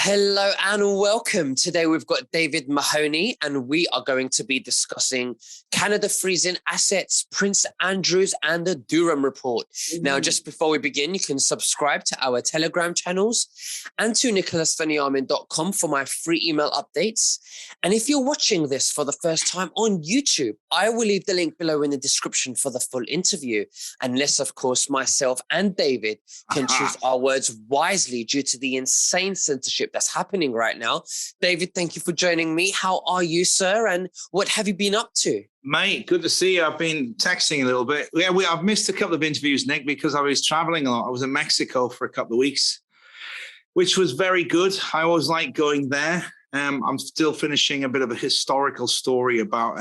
Hello and welcome. Today we've got David Mahoney and we are going to be discussing Canada freezing assets, Prince Andrews and the Durham report. Now, just before we begin, you can subscribe to our Telegram channels and to nicholasveniamin.com for my free email updates. And if you're watching this for the first time on YouTube, I will leave the link below in the description for the full interview, unless, of course, myself and David can choose our words wisely due to the insane censorship that's happening right now. David, thank you for joining me. How are you, sir? And what have you been up to? Mate, good to see you. I've been texting a little bit. Yeah, I've missed a couple of interviews, Nick, because I was traveling a lot. I was in Mexico for a couple of weeks, which was very good. I always like going there. I'm still finishing a bit of a historical story about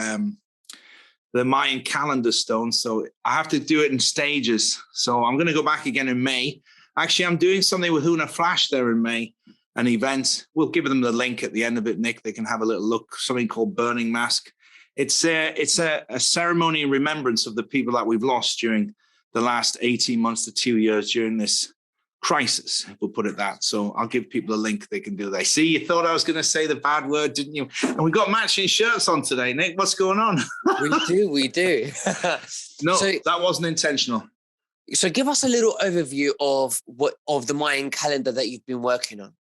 the Mayan Calendar stone. So I have to do it in stages. So I'm going to go back again in May. Actually, I'm doing something with Huna Flash there in May. An event. We'll give them the link at the end of it, Nick. They can have a little look, something called Burning Mask. It's a ceremony in remembrance of the people that we've lost during the last 18 months to 2 years during this crisis, we'll put it that. So I'll give people a link they can do that. See, you thought I was going to say the bad word, didn't you? And we got matching shirts on today, Nick. What's going on? We do. No, so, that wasn't intentional. So give us a little overview of the Mayan calendar that you've been working on.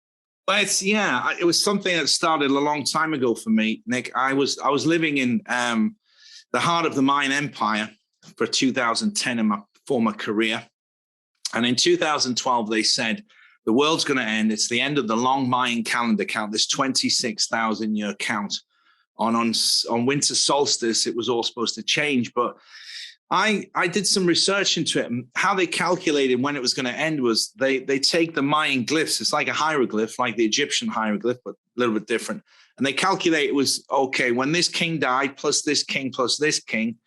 Well, it was something that started a long time ago for me, Nick. I was living in the heart of the Mayan Empire for 2010 in my former career. And in 2012, they said, the world's going to end. It's the end of the long Mayan calendar count, this 26,000 year count. On winter solstice, it was all supposed to change. But I did some research into it, and how they calculated when it was going to end was they take the Mayan glyphs. It's like a hieroglyph, like the Egyptian hieroglyph, but a little bit different. And they calculate it was, okay, when this king died, plus this king, plus this king.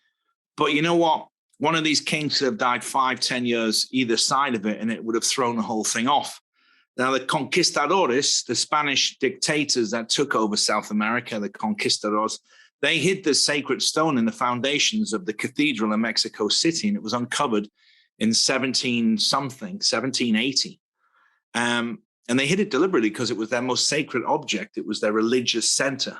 But you know what? One of these kings could have died 5-10 years either side of it, and it would have thrown the whole thing off. Now, the Conquistadors, the Spanish dictators that took over South America, the Conquistadors, they hid the sacred stone in the foundations of the cathedral in Mexico City, and it was uncovered in 1780. And they hid it deliberately because it was their most sacred object. It was their religious center.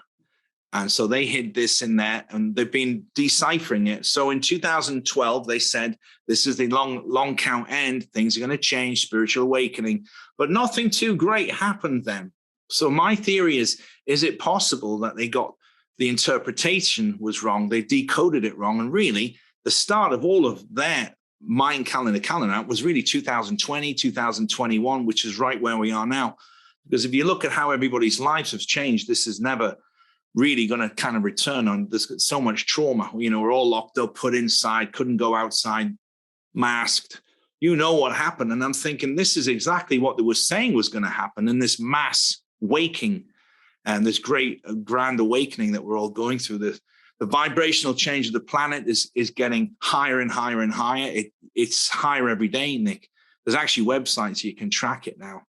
And so they hid this in there, and they've been deciphering it. So in 2012, they said, this is the long count end. Things are going to change, spiritual awakening. But nothing too great happened then. So my theory is it possible that they got the interpretation was wrong? They decoded it wrong. And really, the start of all of their Mayan calendar was really 2020, 2021, which is right where we are now. Because if you look at how everybody's lives have changed, this is never really going to kind of return on. There's so much trauma. You know, we're all locked up, put inside, couldn't go outside, masked. You know what happened. And I'm thinking this is exactly what they were saying was going to happen in this mass waking and this great grand awakening that we're all going through. The vibrational change of the planet is getting higher and higher and higher. It's higher every day, Nick. There's actually websites you can track it now.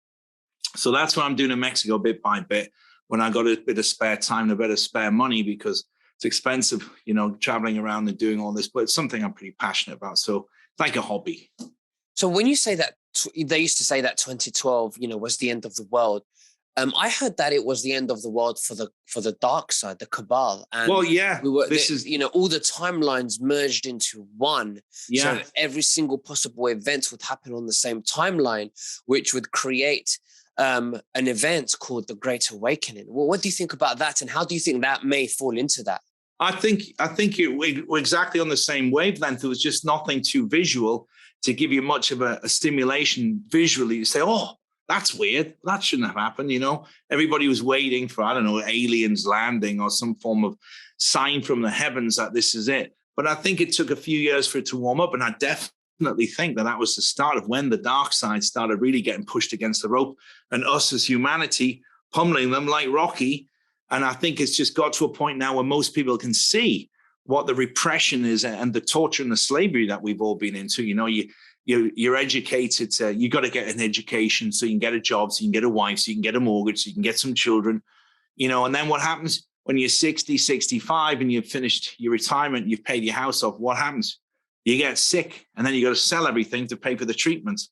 So that's what I'm doing in Mexico bit by bit when I got a bit of spare time and a bit of spare money, because it's expensive, you know, traveling around and doing all this, but it's something I'm pretty passionate about. So it's like a hobby. So when you say that, they used to say that 2012, you know, was the end of the world. I heard that it was the end of the world for the dark side, the cabal. And well, yeah, you know, all the timelines merged into one. Yeah. So every single possible event would happen on the same timeline, which would create an event called the Great Awakening. Well, what do you think about that, and how do you think that may fall into that? I think we're exactly on the same wavelength. It was just nothing too visual to give you much of a stimulation visually. You say, oh, that's weird. That shouldn't have happened. You know, everybody was waiting for, I don't know, aliens landing or some form of sign from the heavens that this is it. But I think it took a few years for it to warm up. And I definitely think that was the start of when the dark side started really getting pushed against the rope, and us as humanity pummeling them like Rocky. And I think it's just got to a point now where most people can see what the repression is and the torture and the slavery that we've all been into. You know, you're educated. You got to get an education so you can get a job, so you can get a wife, so you can get a mortgage, so you can get some children, you know. And then what happens when you're 60, 65 and you've finished your retirement, you've paid your house off? What happens? You get sick, and then you got to sell everything to pay for the treatments.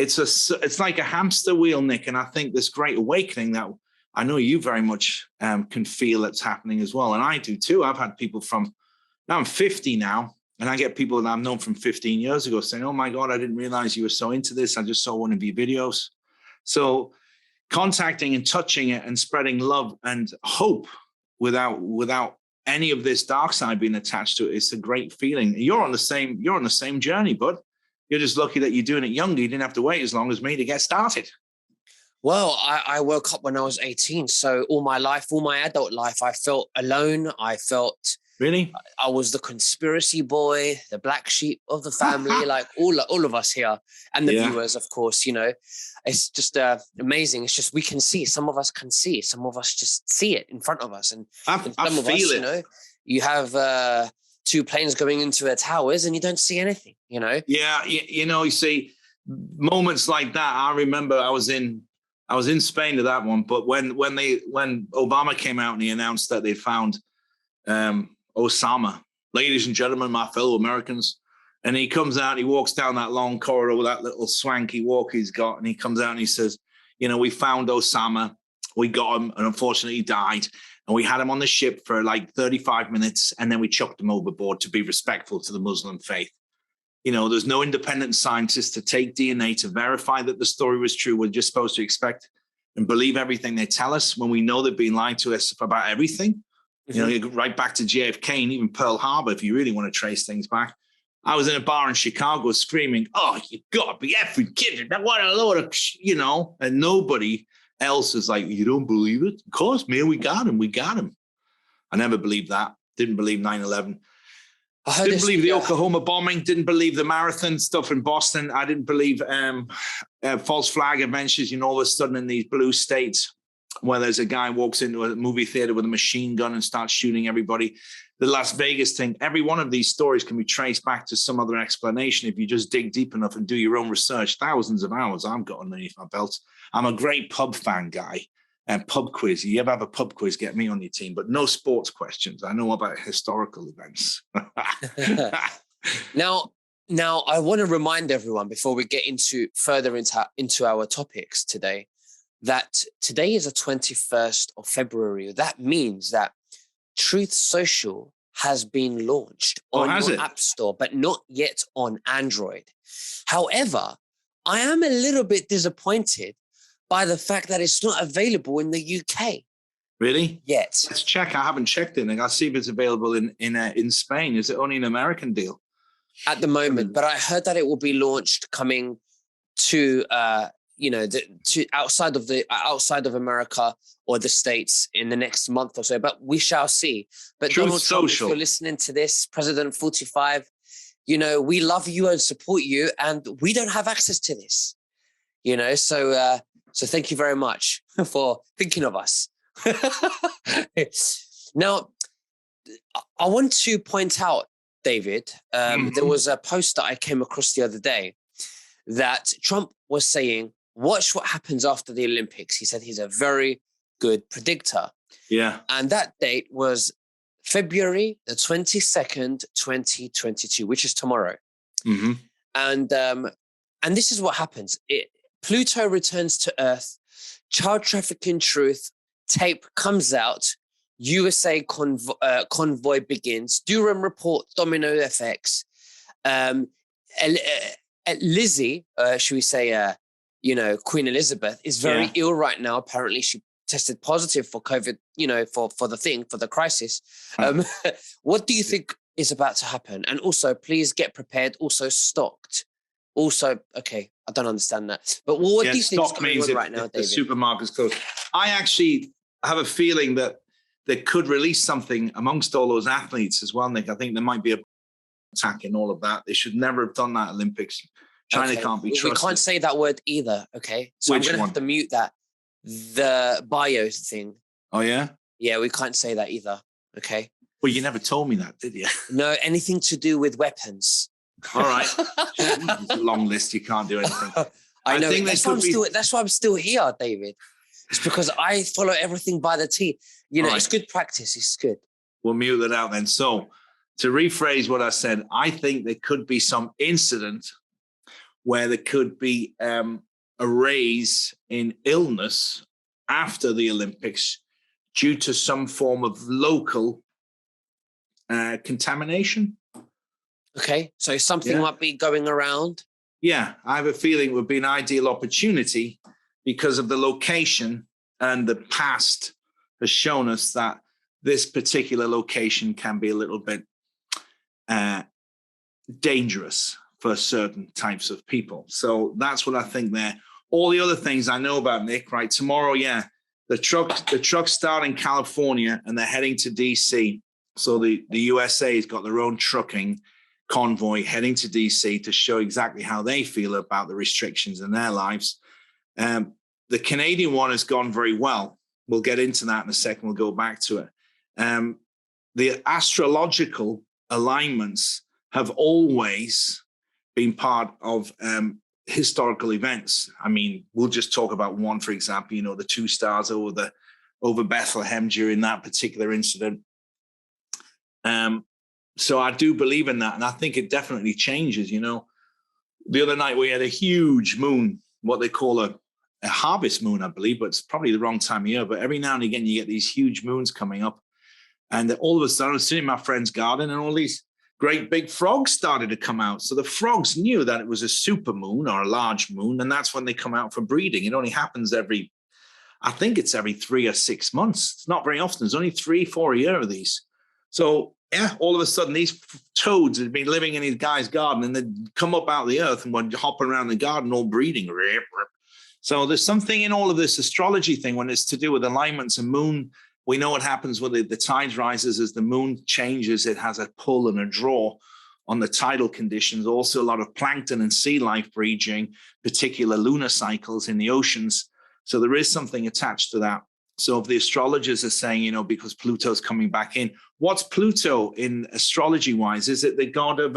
it's like a hamster wheel, Nick. And I think this great awakening that I know you very much can feel that's happening as well. And I do too. I've had people now I'm 50 now, and I get people that I've known from 15 years ago saying, oh my God, I didn't realize you were so into this. I just saw one of your videos. So contacting and touching it and spreading love and hope without any of this dark side being attached to it, it's a great feeling. You're on the same journey, bud. You're just lucky that you're doing it younger. You didn't have to wait as long as me to get started. Well, I woke up when I was 18. So all my adult life, I felt alone. I felt really. I was the conspiracy boy, the black sheep of the family, like all of us here, and the viewers, of course. It's just amazing. It's just we can see. Some of us can see. Some of us just see it in front of us, and I feel it. You have two planes going into their towers, and you don't see anything. Yeah, you see moments like that. I remember I was in Spain to that one, but when Obama came out and he announced that they'd found Osama, ladies and gentlemen, my fellow Americans, and he comes out, he walks down that long corridor with that little swanky walk he's got, and he comes out and he says, we found Osama, we got him, and unfortunately he died, and we had him on the ship for like 35 minutes, and then we chucked him overboard to be respectful to the Muslim faith. There's no independent scientists to take DNA to verify that the story was true. We're just supposed to expect and believe everything they tell us when we know they've been lying to us about everything. Right back to JFK and even Pearl Harbor, if you really want to trace things back. I was in a bar in Chicago screaming, oh, you got to be effing kidding. What a load of, and nobody else is like, you don't believe it? Of course, man, we got him. I never believed that. Didn't believe 9/11. Didn't believe the Oklahoma bombing. Didn't believe the marathon stuff in Boston. I didn't believe false flag adventures. All of a sudden in these blue states where there's a guy walks into a movie theater with a machine gun and starts shooting everybody. The Las Vegas thing. Every one of these stories can be traced back to some other explanation if you just dig deep enough and do your own research. Thousands of hours I've got underneath my belt. I'm a great pub fan guy. And pub quiz. You ever have a pub quiz, get me on your team, but no sports questions. I know about historical events. Now, I want to remind everyone before we get further into our topics today, that today is the 21st of February. That means that Truth Social has been launched on your App Store, but not yet on Android. However, I am a little bit disappointed by the fact that it's not available in the UK. Really? Yet. Let's check. I haven't checked it. I'll see if it's available in Spain. Is it only an American deal? At the moment, but I heard that it will be launched coming to to outside of America or the States in the next month or so. But we shall see. But Truth Donald Trump, Social. if you're listening to this, President 45, we love you and support you, and we don't have access to this. So thank you very much for thinking of us. Now, I want to point out, David, there was a post that I came across the other day that Trump was saying, watch what happens after the Olympics. He said he's a very good predictor. Yeah. And that date was February the 22nd, 2022, which is tomorrow. Mm-hmm. And this is what happens. Pluto returns to Earth, child trafficking truth, tape comes out, USA convoy begins, Durham report, domino effects. Lizzie, should we say, Queen Elizabeth is very ill right now. Apparently she tested positive for COVID, for the crisis. What do you think is about to happen? And also, please get prepared, also stocked. Also, okay, I don't understand that. But what do you think is going on right now, David? The supermarket's closed. I actually have a feeling that they could release something amongst all those athletes as well, Nick. I think there might be a attack in all of that. They should never have done that Olympics. China can't be trusted. We can't say that word either, okay? So I'm going to have to mute that. The bio thing. Oh, yeah? Yeah, we can't say that either, okay? Well, you never told me that, did you? No, anything to do with weapons. All right. It's a long list. You can't do anything. I know. That's why I'm still here, David. It's because I follow everything by the T. It's good practice. It's good. We'll mute that out then. So to rephrase what I said, I think there could be some incident where there could be a raise in illness after the Olympics due to some form of local contamination. Okay, so something might be going around. Yeah, I have a feeling it would be an ideal opportunity because of the location, and the past has shown us that this particular location can be a little bit dangerous for certain types of people. So that's what I think there. All the other things I know about, Nick, right? Tomorrow, the trucks start in California and they're heading to DC. So the USA has got their own trucking convoy heading to DC to show exactly how they feel about the restrictions in their lives. The Canadian one has gone very well. We'll get into that in a second. We'll go back to it. The astrological alignments have always been part of historical events. I mean, we'll just talk about one, for example, you know, the two stars over Bethlehem during that particular incident. So I do believe in that. And I think it definitely changes, you know. The other night we had a huge moon, what they call a harvest moon, I believe, but it's probably the wrong time of year. But every now and again, you get these huge moons coming up. And all of a sudden, I was sitting in my friend's garden and all these great big frogs started to come out. So the frogs knew that it was a super moon or a large moon. And that's when they come out for breeding. It only happens every 3 or 6 months. It's not very often. There's only 3-4 a year of these. So yeah, all of a sudden these toads had been living in his guy's garden and they'd come up out of the earth and were hopping around the garden all breeding. So there's something in all of this astrology thing when it's to do with alignments and moon. We know what happens when the tide rises as the moon changes. It has a pull and a draw on the tidal conditions. Also a lot of plankton and sea life breeding, particular lunar cycles in the oceans. So there is something attached to that. So if the astrologers are saying, you know, because Pluto's coming back in, what's Pluto in astrology wise? Is it the god of,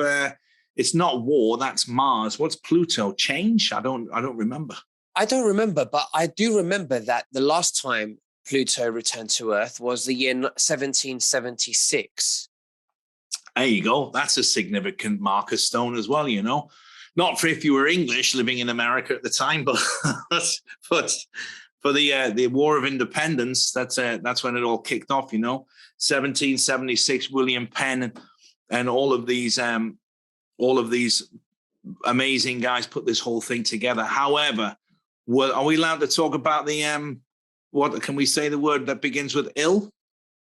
it's not war, that's Mars. What's Pluto? Change? I don't remember. I don't remember, but I do remember that the last time Pluto returned to Earth was the year 1776. There you go. That's a significant marker stone as well, you know. Not for if you were English living in America at the time, but for the War of Independence, that's when it all kicked off, you know. 1776, William Penn and all of these amazing guys put this whole thing together. However, are we allowed to talk about the what can we say the word that begins with ill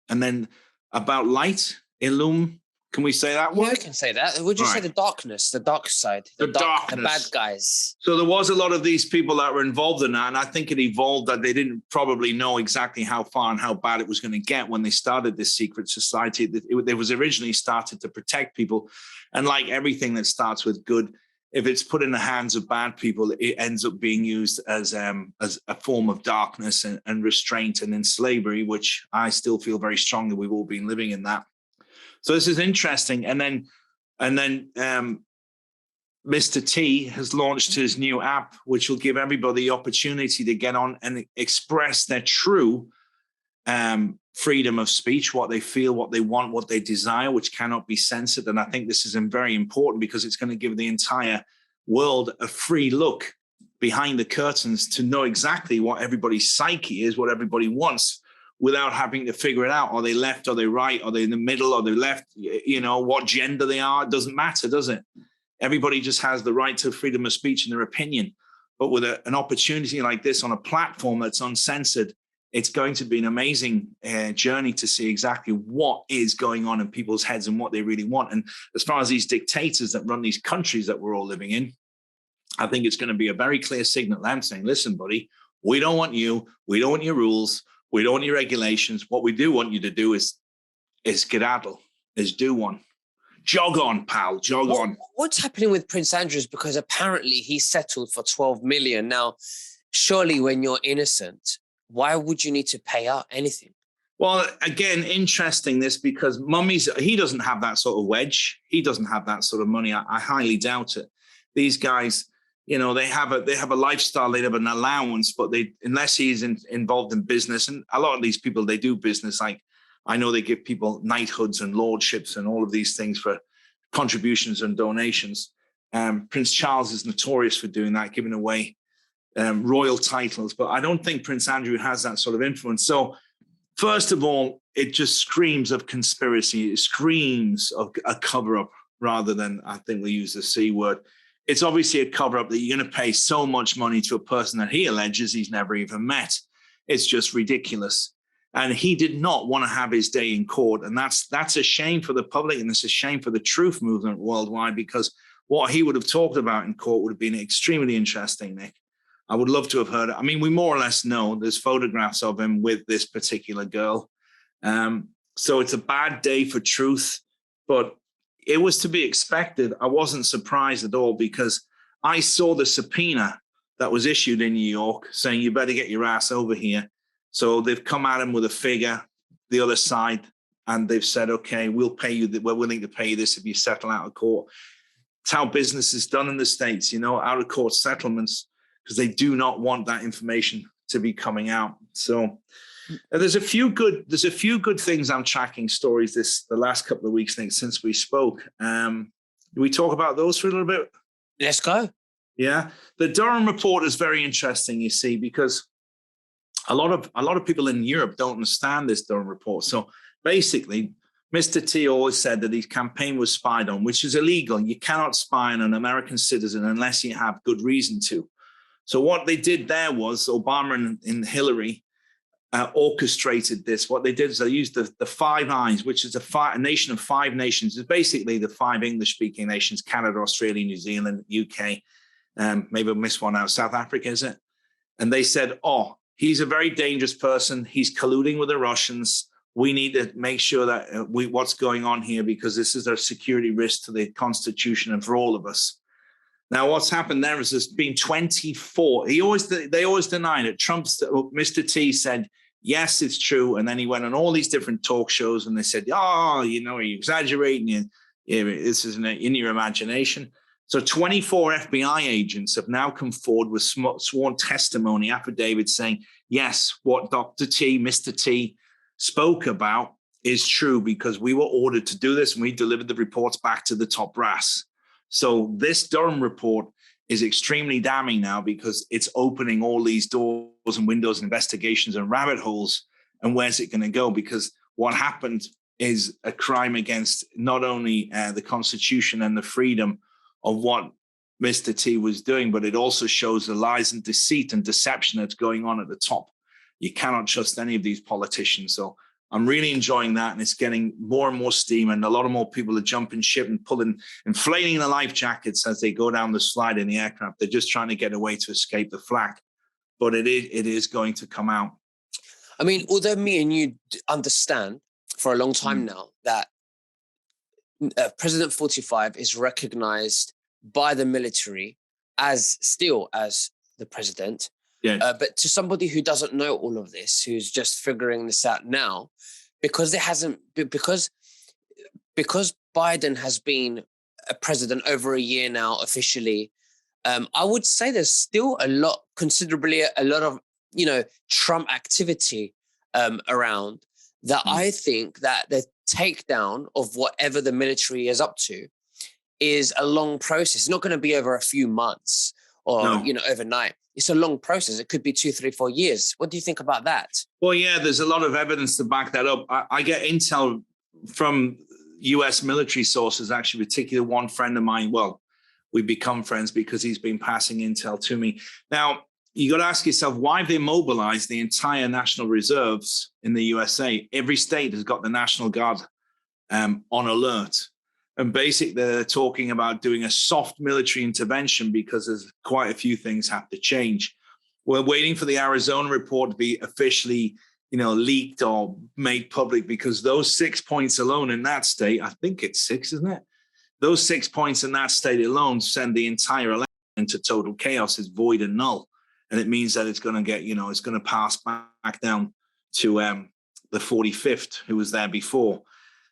and then about light, illum? Can we say that word? Yeah, we can say that. Would you say the darkness, the dark side, the bad guys? So there was a lot of these people that were involved in that, and I think it evolved that they didn't probably know exactly how far and how bad it was going to get when they started this secret society. It was originally started to protect people, and like everything that starts with good, if it's put in the hands of bad people, it ends up being used as a form of darkness and restraint and in slavery, which I still feel very strongly we've all been living in that. So this is interesting. And then Mr. T has launched his new app, which will give everybody the opportunity to get on and express their true freedom of speech, what they feel, what they want, what they desire, which cannot be censored. And I think this is very important because it's going to give the entire world a free look behind the curtains to know exactly what everybody's psyche is, what everybody wants, without having to figure it out. Are they left? Are they right? Are they in the middle? Are they left? You know, what gender they are? It doesn't matter, does it? Everybody just has the right to freedom of speech and their opinion. But with an opportunity like this on a platform that's uncensored, it's going to be an amazing journey to see exactly what is going on in people's heads and what they really want. And as far as these dictators that run these countries that we're all living in, I think it's going to be a very clear signal. I'm saying, listen, buddy, we don't want you. We don't want your rules. We don't want your regulations. What we do want you to do is skedaddle, is do one. Jog on, pal, jog on. What's happening with Prince Andrews? Because apparently he settled for 12 million. Now, surely when you're innocent, why would you need to pay out anything? Well, again, interesting this because he doesn't have that sort of wedge. He doesn't have that sort of money. I highly doubt it. These guys, you know, they have a lifestyle, they have an allowance, but unless he's involved in business, and a lot of these people, they do business. Like I know they give people knighthoods and lordships and all of these things for contributions and donations. Prince Charles is notorious for doing that, giving away royal titles, but I don't think Prince Andrew has that sort of influence. So first of all, it just screams of conspiracy. It screams of a cover-up rather than, I think we use the C word. It's obviously a cover-up that you're going to pay so much money to a person that he alleges he's never even met. It's just ridiculous. And he did not want to have his day in court. And that's a shame for the public, and it's a shame for the truth movement worldwide, because what he would have talked about in court would have been extremely interesting, Nick. I would love to have heard it. I mean, we more or less know there's photographs of him with this particular girl. So it's a bad day for truth, but it was to be expected. I wasn't surprised at all, because I saw the subpoena that was issued in New York saying, you better get your ass over here. So they've come at him with a figure, the other side, and they've said, okay, we'll pay you, we're willing to pay you this if you settle out of court. It's how business is done in the States, out of court settlements, because they do not want that information to be coming out. So there's a few good things I'm tracking stories the last couple of weeks, Nick, since we spoke. Do we talk about those for a little bit? Let's go. Yeah. The Durham report is very interesting, you see, because a lot of people in Europe don't understand this Durham report. So basically, Mr. T always said that his campaign was spied on, which is illegal. You cannot spy on an American citizen unless you have good reason to. So what they did there was Obama and Hillary orchestrated this. What they did is they used the Five Eyes, which is a nation of five nations. It's basically the five English-speaking nations: Canada, Australia, New Zealand, UK. Maybe I missed one out. South Africa, is it? And they said, oh, he's a very dangerous person. He's colluding with the Russians. We need to make sure that what's going on here, because this is a security risk to the Constitution and for all of us. Now, what's happened there is there's been 24. They always denied it. Mr. T said, yes, it's true. And then he went on all these different talk shows and they said, oh, you're exaggerating. This is in your imagination. So 24 FBI agents have now come forward with sworn testimony, affidavits saying, yes, what Mr. T spoke about is true, because we were ordered to do this and we delivered the reports back to the top brass. So this Durham report is extremely damning now, because it's opening all these doors and windows and investigations and rabbit holes. And where's it going to go? Because what happened is a crime against not only the Constitution and the freedom of what Mr. T was doing, but it also shows the lies and deceit and deception that's going on at the top. You cannot trust any of these politicians. So I'm really enjoying that, and it's getting more and more steam, and a lot of more people are jumping ship and inflating the life jackets as they go down the slide in the aircraft. They're just trying to get away to escape the flak, but it is going to come out. I mean, although me and you understand for a long time now that President 45 is recognized by the military as the president. Yeah. But to somebody who doesn't know all of this, who's just figuring this out now, because Biden has been a president over a year now officially, I would say there's still a lot of Trump activity around that. I think that the takedown of whatever the military is up to is a long process. It's not going to be over a few months or overnight. It's a long process. It could be 2, 3, 4 years. What do you think about that? Well, yeah, there's a lot of evidence to back that up. I get intel from U.S. military sources, actually, particularly one friend of mine. Well, we've become friends because he's been passing intel to me. Now, you got to ask yourself, why have they mobilized the entire national reserves in the USA? Every state has got the National Guard on alert. And basically, they're talking about doing a soft military intervention because there's quite a few things have to change. We're waiting for the Arizona report to be officially, leaked or made public, because those 6 points alone in that state, I think it's 6, isn't it? Those 6 points in that state alone send the entire election into total chaos. It's void and null. And it means that it's going to get, it's going to pass back down to the 45th, who was there before.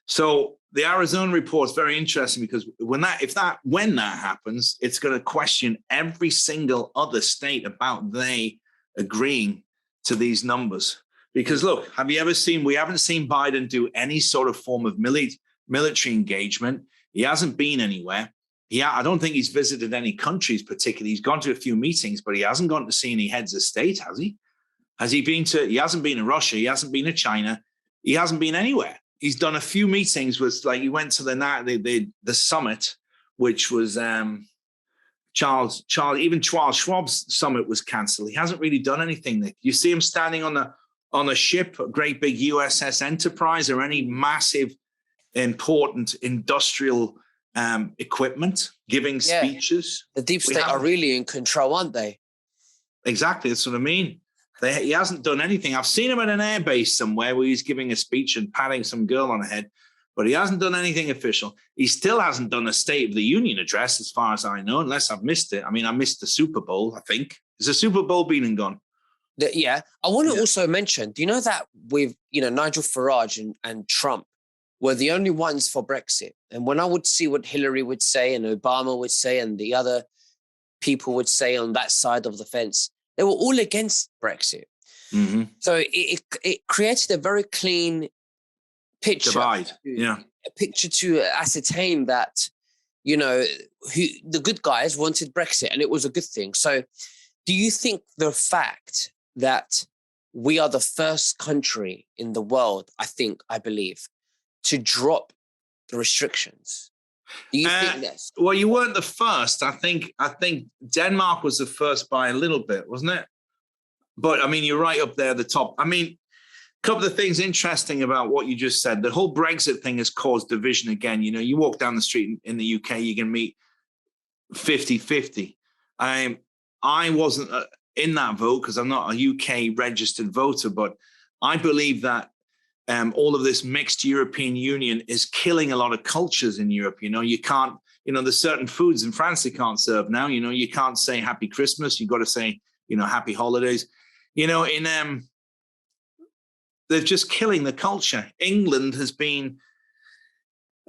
So the Arizona report is very interesting, because when that happens, it's going to question every single other state about they agreeing to these numbers. Because look, we haven't seen Biden do any sort of form of military engagement. He hasn't been anywhere. Yeah, I don't think he's visited any countries particularly. He's gone to a few meetings, but he hasn't gone to see any heads of state, has he? He hasn't been to Russia. He hasn't been to China. He hasn't been anywhere. He's done a few meetings with, like, he went to the summit, which was Charles Schwab's summit was cancelled. He hasn't really done anything, Nick. You see him standing on a ship, a great big USS Enterprise, or any massive, important industrial equipment, giving speeches. The deep state are really in control, aren't they? Exactly. That's what I mean. He hasn't done anything. I've seen him at an airbase somewhere where he's giving a speech and patting some girl on the head, but he hasn't done anything official. He still hasn't done a State of the Union address, as far as I know, unless I've missed it. I mean, I missed the Super Bowl, I think. Is the Super Bowl been and gone? Yeah. I want to also mention, do you know that with, Nigel Farage and Trump were the only ones for Brexit? And when I would see what Hillary would say and Obama would say and the other people would say on that side of the fence, they were all against Brexit. Mm-hmm. So it created a very clean picture. Divide. Yeah. A picture to ascertain that, the good guys wanted Brexit, and it was a good thing. So do you think the fact that we are the first country in the world, I believe, to drop the restrictions? Do you think this? Well, you weren't the first. I think Denmark was the first by a little bit, wasn't it? But I mean, you're right up there at the top. I mean, a couple of things interesting about what you just said. The whole Brexit thing has caused division again. You walk down the street in the UK, you can meet 50-50. I wasn't in that vote because I'm not a UK registered voter, but I believe that all of this mixed European Union is killing a lot of cultures in Europe. You can't, there's certain foods in France they can't serve now. You can't say Happy Christmas. You've got to say, Happy Holidays. They're just killing the culture. England has been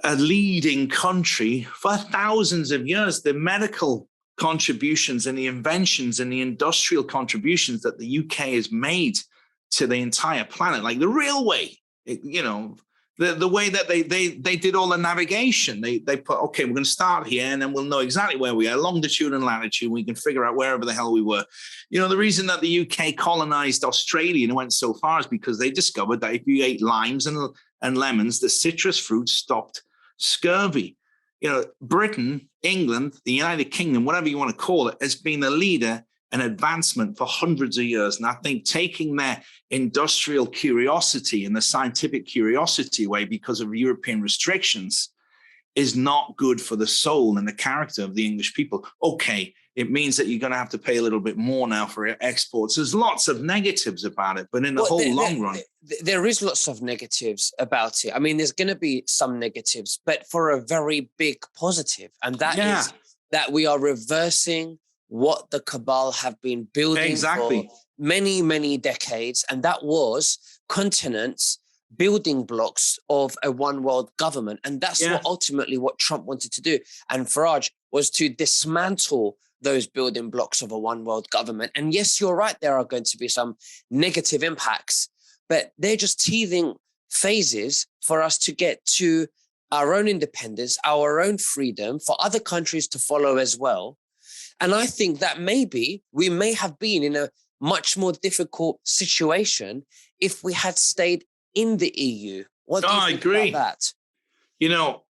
a leading country for thousands of years. The medical contributions and the inventions and the industrial contributions that the UK has made to the entire planet, like the railway, the way that they did all the navigation. They put, okay, we're going to start here and then we'll know exactly where we are, longitude and latitude. We can figure out wherever the hell we were. The reason that the UK colonized Australia and went so far is because they discovered that if you ate limes and lemons, the citrus fruits stopped scurvy. Britain, England, the United Kingdom, whatever you want to call it, has been the leader and advancement for hundreds of years. And I think taking their industrial curiosity and the scientific curiosity away because of European restrictions is not good for the soul and the character of the English people. Okay, it means that you're going to have to pay a little bit more now for exports. There's lots of negatives about it, but in the long run. There is lots of negatives about it. I mean, there's going to be some negatives, but for a very big positive. And that is that we are reversing what the cabal have been building for many, many decades. And that was continents building blocks of a one world government. And that's ultimately what Trump wanted to do. And Farage was to dismantle those building blocks of a one world government. And yes, you're right, there are going to be some negative impacts, but they're just teething phases for us to get to our own independence, our own freedom, for other countries to follow as well. And I think that maybe we may have been in a much more difficult situation if we had stayed in the EU. What do you think about that?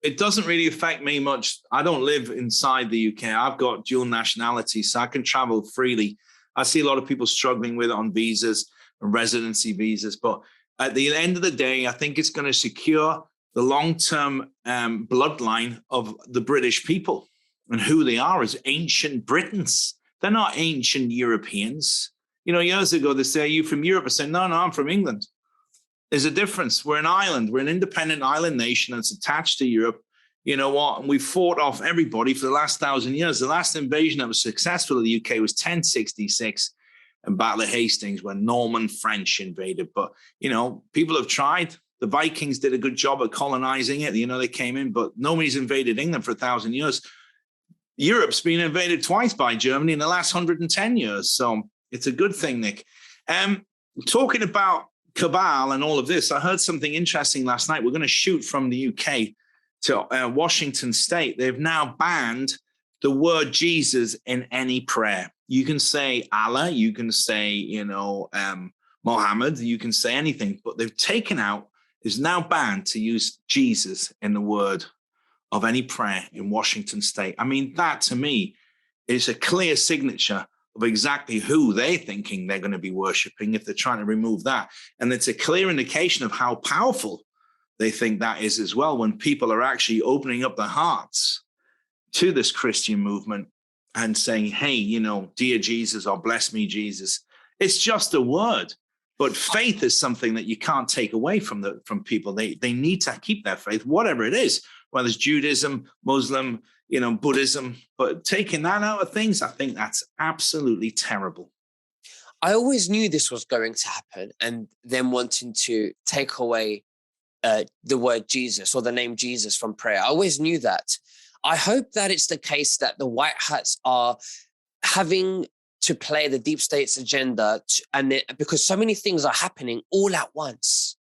It doesn't really affect me much. I don't live inside the UK. I've got dual nationality, so I can travel freely. I see a lot of people struggling with it on visas and residency visas. But at the end of the day, I think it's going to secure the long-term bloodline of the British people and who they are as ancient Britons. They're not ancient Europeans. Years ago, they say, are you from Europe? I say, no, I'm from England. There's a difference. We're an island. We're an independent island nation that's attached to Europe. You know what? And we fought off everybody for the last 1,000 years. The last invasion that was successful in the UK was 1066 and Battle of Hastings when Norman French invaded. But, people have tried. The Vikings did a good job of colonizing it. They came in, but nobody's invaded England for 1,000 years. Europe's been invaded twice by Germany in the last 110 years. So it's a good thing, Nick. Talking about cabal and all of this, I heard something interesting last night. We're going to shoot from the UK to Washington State, they've now banned the word Jesus in any prayer. You can say Allah, you can say, Mohammed, you can say anything, but they've taken out, is now banned to use Jesus in the word of any prayer in Washington State. I mean, that to me is a clear signature of exactly who they're thinking they're going to be worshiping if they're trying to remove that. And it's a clear indication of how powerful they think that is as well, when people are actually opening up their hearts to this Christian movement and saying, hey, dear Jesus, or bless me, Jesus. It's just a word. But faith is something that you can't take away from people. They need to keep their faith, whatever it is, whether it's Judaism, Muslim, Buddhism. But taking that out of things, I think that's absolutely terrible. I always knew this was going to happen, and them wanting to take away the word Jesus or the name Jesus from prayer. I always knew that. I hope that it's the case that the white hats are having to play the deep state's agenda, because so many things are happening all at once.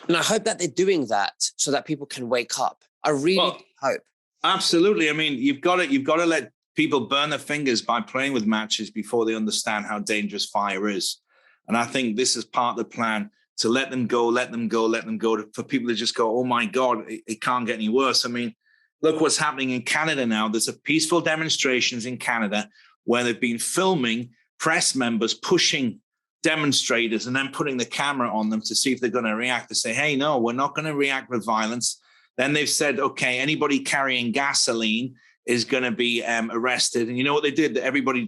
And I hope that they're doing that so that people can wake up. I really hope. Absolutely. I mean, you've got to let people burn their fingers by playing with matches before they understand how dangerous fire is. And I think this is part of the plan, to let them go, for people to just go, oh my God, it can't get any worse. I mean, look what's happening in Canada now. There's peaceful demonstrations in Canada where they've been filming press members pushing demonstrators and then putting the camera on them to see if they're going to react. They say, hey, no, we're not going to react with violence. Then they've said, okay, anybody carrying gasoline is going to be arrested. And you know what they did?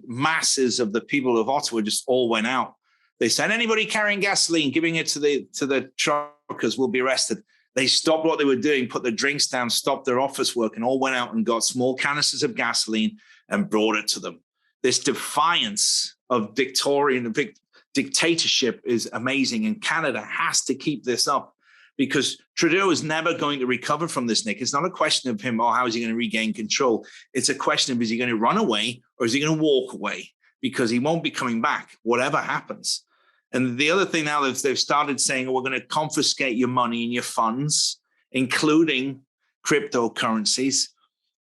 Masses of the people of Ottawa just all went out. They said, anybody carrying gasoline, giving it to the truckers will be arrested. They stopped what they were doing, put their drinks down, stopped their office work, and all went out and got small canisters of gasoline and brought it to them. This defiance of dictatorship is amazing, and Canada has to keep this up, because Trudeau is never going to recover from this, Nick. It's not a question of him, how is he going to regain control? It's a question of, is he going to run away or is he going to walk away? Because he won't be coming back, whatever happens. And the other thing now is they've started saying, we're going to confiscate your money and your funds, including cryptocurrencies.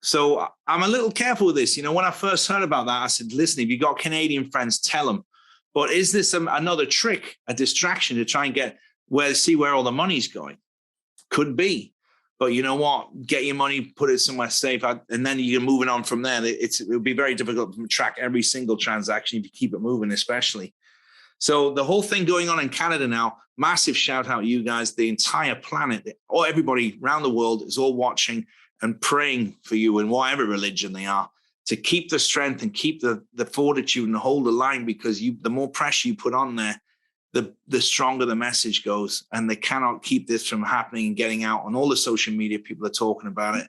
So I'm a little careful with this. When I first heard about that, I said, listen, if you've got Canadian friends, tell them. But is this another trick, a distraction to try and see where all the money's going? Could be. But you know what? Get your money, put it somewhere safe, and then you're moving on from there. It would be very difficult to track every single transaction if you keep it moving, especially. So the whole thing going on in Canada now, massive shout out to you guys, the entire planet, or everybody around the world is all watching and praying for you in whatever religion they are, to keep the strength and keep the fortitude and hold the line, because the more pressure you put on there, the stronger the message goes, and they cannot keep this from happening and getting out on all the social media. People are talking about it.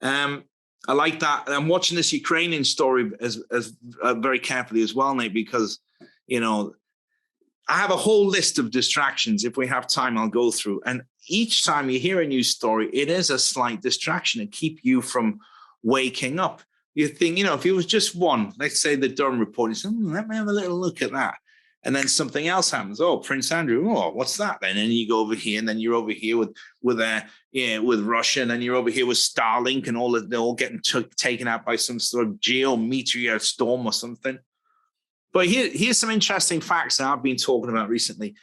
I like that. I'm watching this Ukrainian story as very carefully as well, Nate, because, I have a whole list of distractions. If we have time, I'll go through. And each time you hear a news story, it is a slight distraction to keep you from waking up. You think, if it was just one, let's say the Durham report, you say, let me have a little look at that. And then something else happens. Oh, Prince Andrew. Oh, what's that then? And you go over here, and then you're over here with Russia, and then you're over here with Starlink, and they're all getting taken out by some sort of geometeor storm or something. But here's some interesting facts that I've been talking about recently.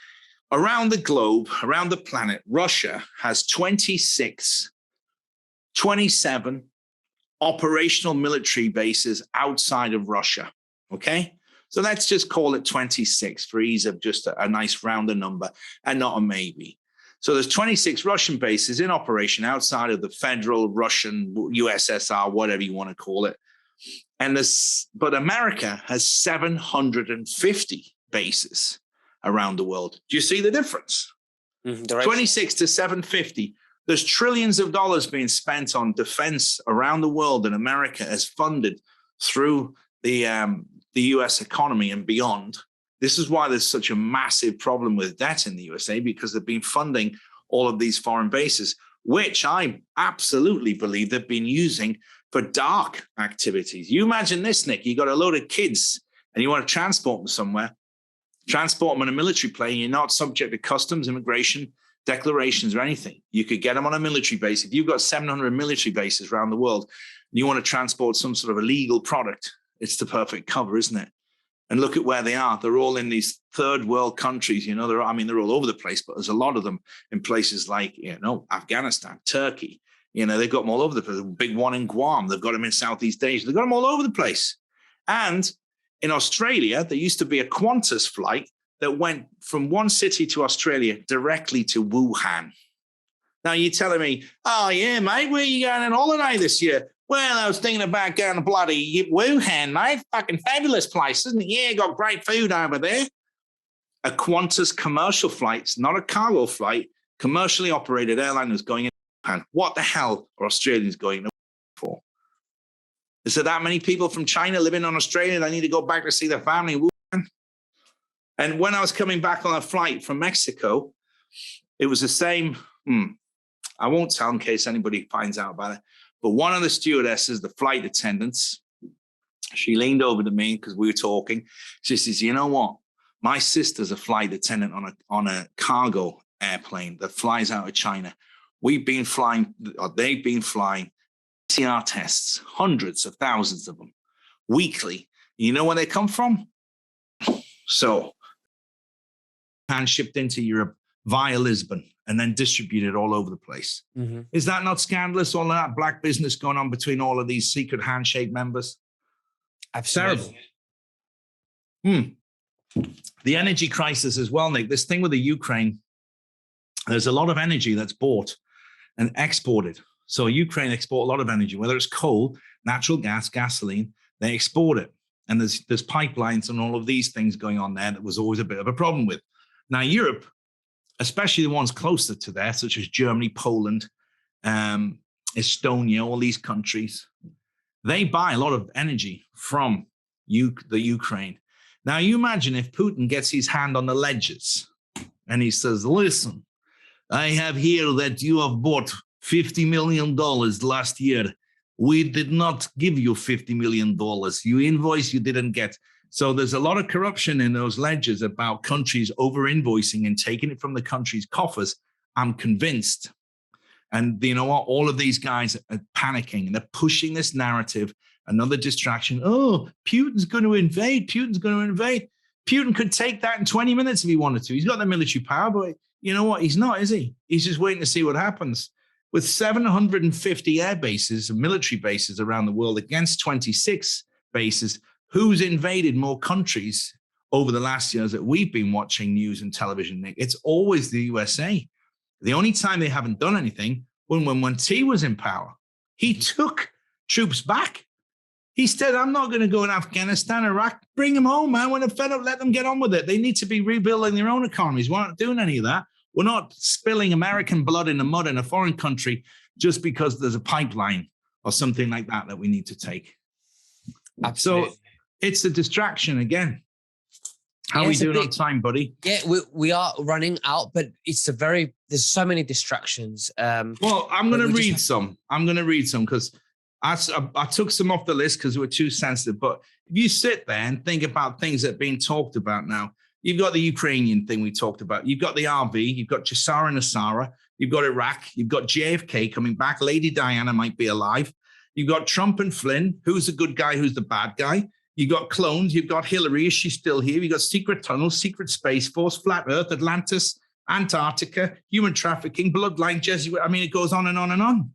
Around the globe, around the planet, Russia has 27 operational military bases outside of Russia. Okay? So let's just call it 26 for ease of just a nice rounder number and not a maybe. So there's 26 Russian bases in operation outside of the federal Russian USSR, whatever you want to call it. But America has 750 bases around the world. Do you see the difference? 26 to 750. There's trillions of dollars being spent on defense around the world, and America has funded through the US economy and beyond. This is why there's such a massive problem with debt in the USA, because they've been funding all of these foreign bases, which I absolutely believe they've been using for dark activities. You imagine this, Nick, you got a load of kids and you want to transport them somewhere, transport them in a military plane. You're not subject to customs, immigration. declarations or anything. You could get them on a military base. If you've got 700 military bases around the world, and you want to transport some sort of illegal product, it's the perfect cover, isn't it? And look at where they are. They're all in these third world countries. You know, they're all over the place, but there's a lot of them in places like, Afghanistan, Turkey. You know, they've got them all over the place. Big one in Guam. They've got them in Southeast Asia. They've got them all over the place. And in Australia, there used to be a Qantas flight that went from one city to Australia directly to Wuhan. Now you're telling me, oh yeah, mate, where are you going on holiday this year? Well, I was thinking about going to bloody Wuhan, mate. Fucking fabulous place, isn't it? Yeah, got great food over there. A Qantas commercial flight, not a cargo flight, commercially operated airline was going in Wuhan. What the hell are Australians going to for? Is there that many people from China living in Australia that need to go back to see their family in Wuhan? And when I was coming back on a flight from Mexico, it was the same. I won't tell in case anybody finds out about it. But one of the stewardesses, the flight attendants, she leaned over to me because we were talking. She says, you know what? My sister's a flight attendant on a cargo airplane that flies out of China. They've been flying PCR tests, hundreds of thousands of them weekly. You know where they come from? So, and shipped into Europe via Lisbon and then distributed all over the place. Mm-hmm. Is that not scandalous? All of that black business going on between all of these secret handshake members? Absolutely. The energy crisis as well, Nick. This thing with the Ukraine, there's a lot of energy that's bought and exported. So Ukraine export a lot of energy, whether it's coal, natural gas, gasoline, they export it. And there's pipelines and all of these things going on there that was always a bit of a problem with. Now, Europe, especially the ones closer to there, such as Germany, Poland, Estonia, all these countries, they buy a lot of energy from the Ukraine. Now, you imagine if Putin gets his hand on the ledgers and he says, listen, I have here that you have bought $50 million last year. We did not give you $50 million. You invoice you didn't get. So there's a lot of corruption in those ledgers about countries over-invoicing and taking it from the country's coffers. I'm convinced. And you know what? All of these guys are panicking. They're pushing this narrative, another distraction. Oh, Putin's going to invade. Putin's going to invade. Putin could take that in 20 minutes if he wanted to. He's got the military power, but you know what? He's not, is he? He's just waiting to see what happens. With 750 air bases and military bases around the world against 26 bases, who's invaded more countries over the last years that we've been watching news and television, Nick? It's always the USA. The only time they haven't done anything when T was in power, he took troops back. He said, I'm not going to go in Afghanistan, Iraq. Bring them home, man. When they're fed up, let them get on with it. They need to be rebuilding their own economies. We're not doing any of that. We're not spilling American blood in the mud in a foreign country just because there's a pipeline or something like that we need to take. Absolutely. So it's a distraction again. How are we doing on time, buddy? Yeah, we are running out, but there's so many distractions. Well, I'm going to read some. I'm going to read some because I took some off the list because we were too sensitive. But if you sit there and think about things that are being talked about now, you've got the Ukrainian thing we talked about. You've got the RV. You've got Jassara and Asara. You've got Iraq. You've got JFK coming back. Lady Diana might be alive. You've got Trump and Flynn. Who's the good guy? Who's the bad guy? You've got clones. You've got Hillary. Is she still here? You've got secret tunnels, secret space force, flat Earth, Atlantis, Antarctica, human trafficking, bloodline, Jesuit. I mean, it goes on and on and on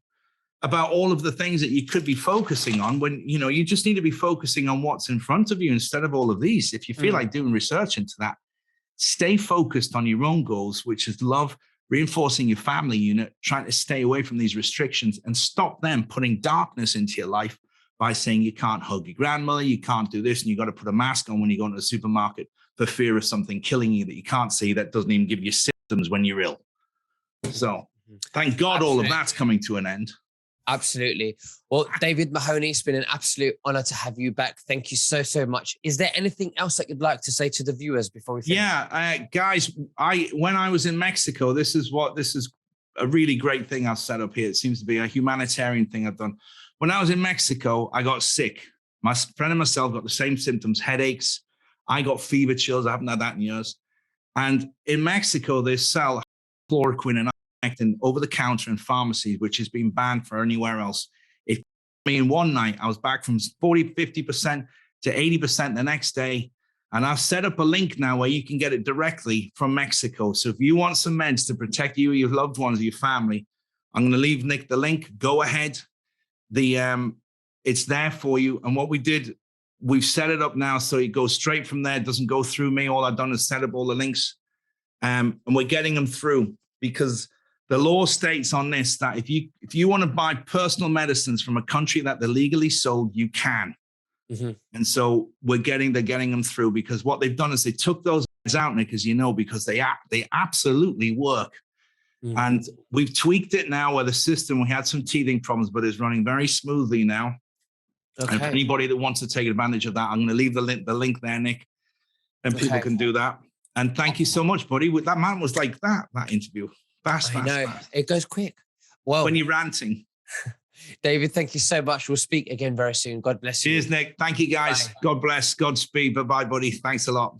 about all of the things that you could be focusing on when, you just need to be focusing on what's in front of you instead of all of these. If you feel like doing research into that, stay focused on your own goals, which is love, reinforcing your family unit, trying to stay away from these restrictions and stop them putting darkness into your life by saying you can't hug your grandmother, you can't do this, and you got to put a mask on when you go into the supermarket for fear of something killing you that you can't see that doesn't even give you symptoms when you're ill. So thank God all of that's coming to an end. Absolutely. Well, David Mahoney, it's been an absolute honor to have you back. Thank you so, so much. Is there anything else that you'd like to say to the viewers before we finish? Yeah, guys, when I was in Mexico, this is a really great thing I've set up here. It seems to be a humanitarian thing I've done. When I was in Mexico, I got sick. My friend and myself got the same symptoms, headaches. I got fever chills. I haven't had that in years. And in Mexico, they sell chloroquine and ivermectin over the counter in pharmacies, which has been banned for anywhere else. It me in one night, I was back from 40, 50% to 80% the next day. And I've set up a link now where you can get it directly from Mexico. So if you want some meds to protect you, your loved ones, your family, I'm going to leave Nick the link. Go ahead. It's there for you. And what we did, we've set it up now so it goes straight from there. It doesn't go through me. All I've done is set up all the links. And we're getting them through because the law states on this that if you want to buy personal medicines from a country that they're legally sold, you can. Mm-hmm. And so they're getting them through because what they've done is they took those out, Nick, as you know, because they absolutely work. Mm-hmm. And we've tweaked it now where the system, we had some teething problems, but it's running very smoothly now. Okay. And for anybody that wants to take advantage of that, I'm going to leave the link there, Nick, and people can do that. And thank you so much, buddy. That man was like that interview. Fast. It goes quick. Well, when you're ranting. David, thank you so much. We'll speak again very soon. God bless you. Cheers, Nick. Thank you, guys. Bye. God bless. Godspeed. Bye-bye, buddy. Thanks a lot.